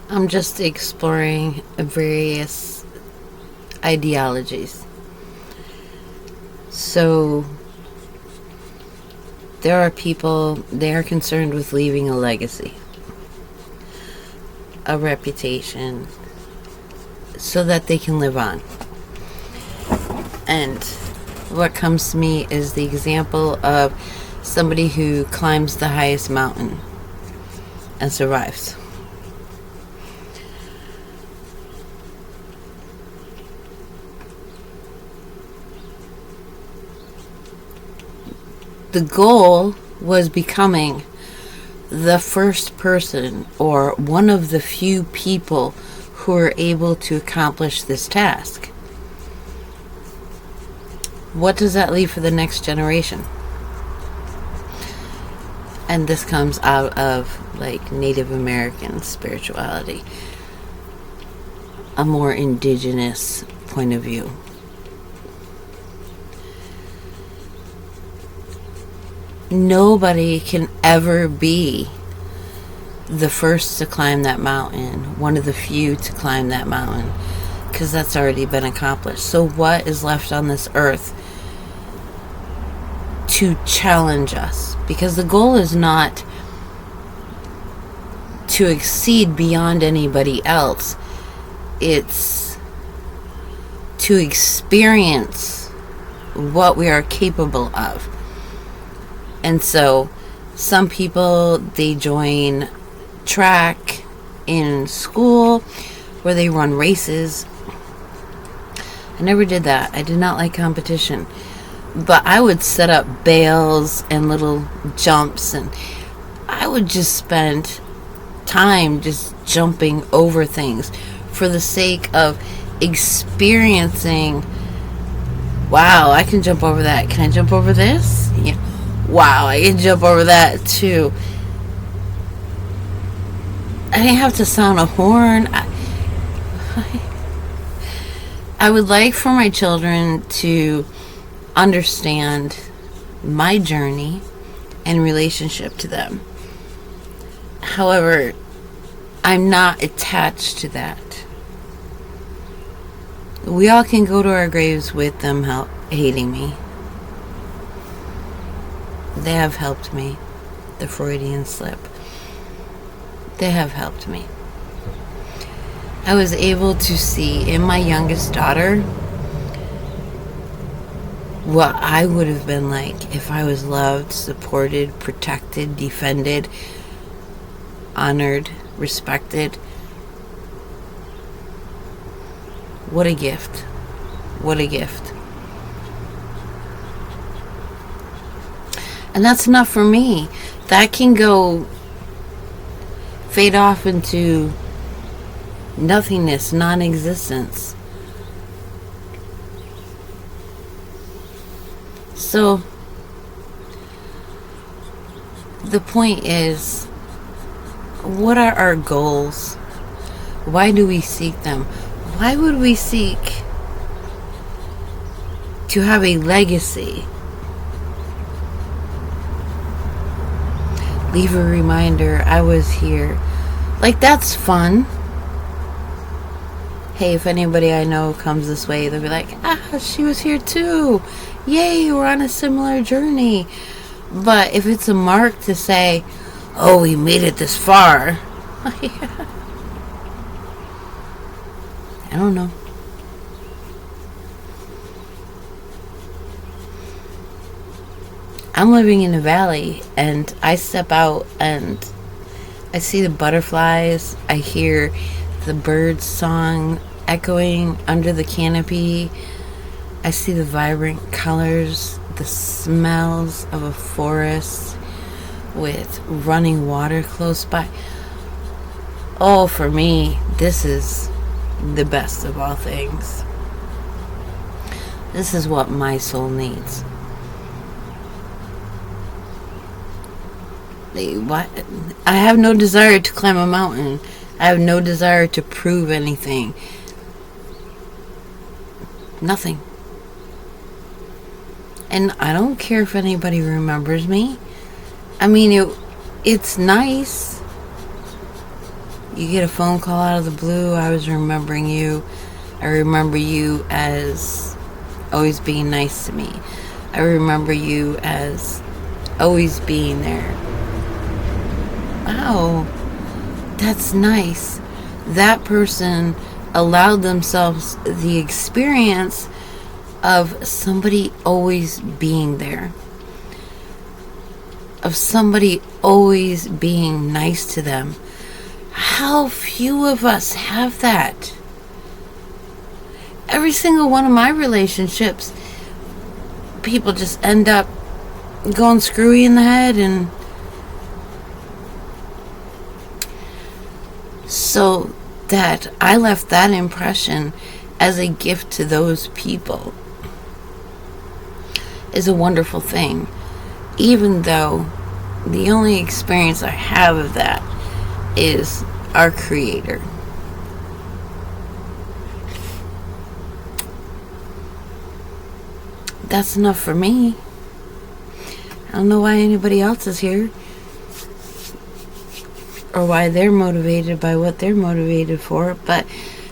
I'm just exploring various ideologies. So, there are people, they are concerned with leaving a legacy, a reputation, so that they can live on. And what comes to me is the example of somebody who climbs the highest mountain and survives. The goal was becoming the first person or one of the few people who are able to accomplish this task. What does that leave for the next generation? And this comes out of like Native American spirituality, a more indigenous point of view. Nobody can ever be the first to climb that mountain, one of the few to climb that mountain, because that's already been accomplished. So what is left on this earth to challenge us? Because the goal is not to exceed beyond anybody else. It's to experience what we are capable of. And so some people, they join track in school where they run races. I never did that. I did not like competition. But I would set up bales and little jumps, and I would just spend time just jumping over things for the sake of experiencing, wow, I can jump over that. Can I jump over this? Yeah. Wow, I can jump over that too. I didn't have to sound a horn. I would like for my children to understand my journey and relationship to them. However, I'm not attached to that. We all can go to our graves with them hating me. They have helped me. The Freudian slip. They have helped me. I was able to see in my youngest daughter what I would have been like if I was loved, supported, protected, defended, honored, respected. What a gift. What a gift. And that's enough for me. That can go fade off into nothingness, non-existence. So the point is, what are our goals? Why do we seek them? Why would we seek to have a legacy? Leave a reminder, I was here. Like, that's fun. Hey, if anybody I know comes this way, they'll be like, she was here too. Yay, we're on a similar journey. But if it's a mark to say, oh, we made it this far, I don't know. I'm living in a valley, and I step out and I see the butterflies. I hear the birds' song echoing under the canopy. I see the vibrant colors, the smells of a forest with running water close by. Oh, for me, this is the best of all things. This is what my soul needs. I have no desire to climb a mountain. I have no desire to prove anything. Nothing. And I don't care if anybody remembers me. I mean, it's nice. You get a phone call out of the blue. I was remembering you. I remember you as always being nice to me. I remember you as always being there. Wow, that's nice. That person allowed themselves the experience of somebody always being there, of somebody always being nice to them. How few of us have that? Every single one of my relationships, people just end up going screwy in the head, and so that I left that impression as a gift to those people is a wonderful thing, even though the only experience I have of that is our Creator. That's enough for me. I don't know why anybody else is here, or why they're motivated by what they're motivated for, but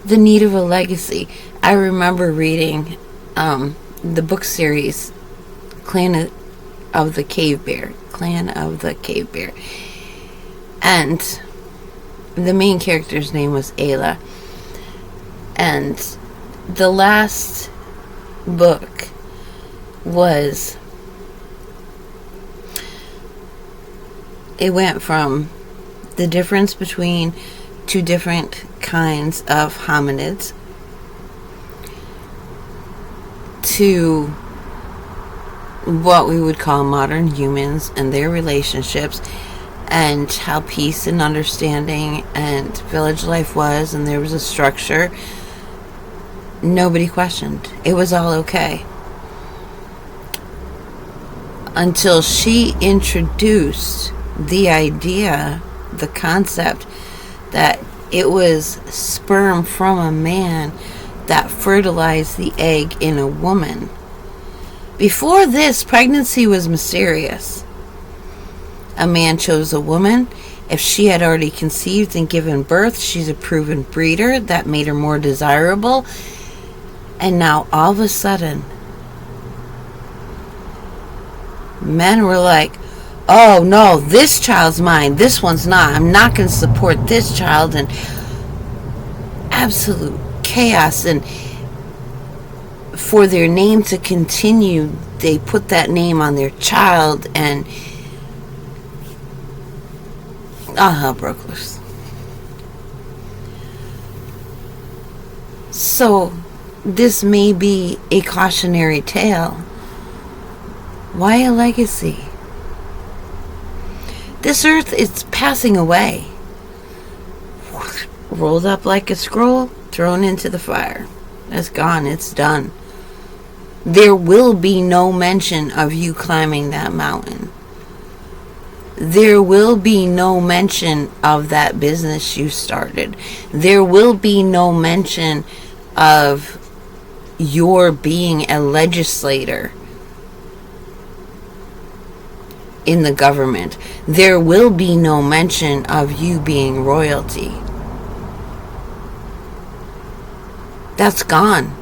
the need of a legacy. I remember reading the book series Clan of the Cave Bear, and the main character's name was Ayla, and the last book was, it went from the difference between two different kinds of hominids to what we would call modern humans and their relationships, and how peace and understanding and village life was, and there was a structure. Nobody questioned. It was all okay. Until she introduced the idea, the concept, that it was sperm from a man that fertilized the egg in a woman. Before this, pregnancy was mysterious. A man chose a woman. If she had already conceived and given birth, she's a proven breeder. That made her more desirable. And now all of a sudden, men were like, oh no, this child's mine, this one's not, I'm not going to support this child, and absolute chaos. And for their name to continue, they put that name on their child, and all hell broke loose. So this may be a cautionary tale. Why a legacy? This earth is passing away. Rolled up like a scroll, thrown into the fire. It's gone, it's done. There will be no mention of you climbing that mountain. There will be no mention of that business you started. There will be no mention of your being a legislator in the government. There will be no mention of you being royalty. That's gone.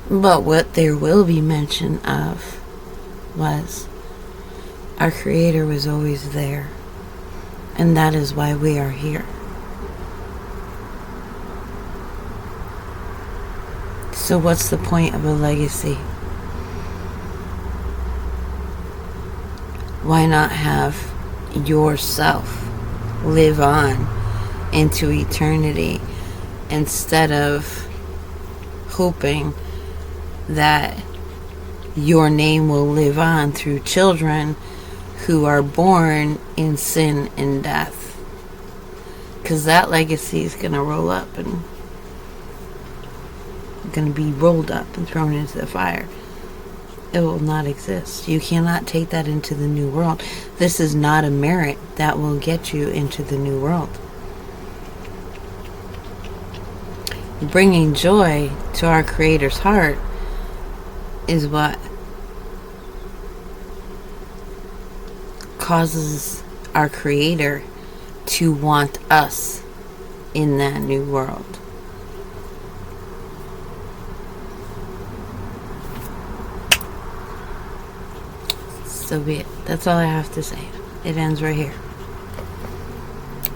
But what there will be mention of was our Creator was always there. And that is why we are here. So what's the point of a legacy? Why not have yourself live on into eternity instead of hoping that your name will live on through children who are born in sin and death? Because that legacy is going to roll up and going to be rolled up and thrown into the fire. It will not exist. You cannot take that into the new world. This is not a merit that will get you into the new world. Bringing joy to our Creator's heart is what causes our Creator to want us in that new world. So be it. That's all I have to say. It ends right here.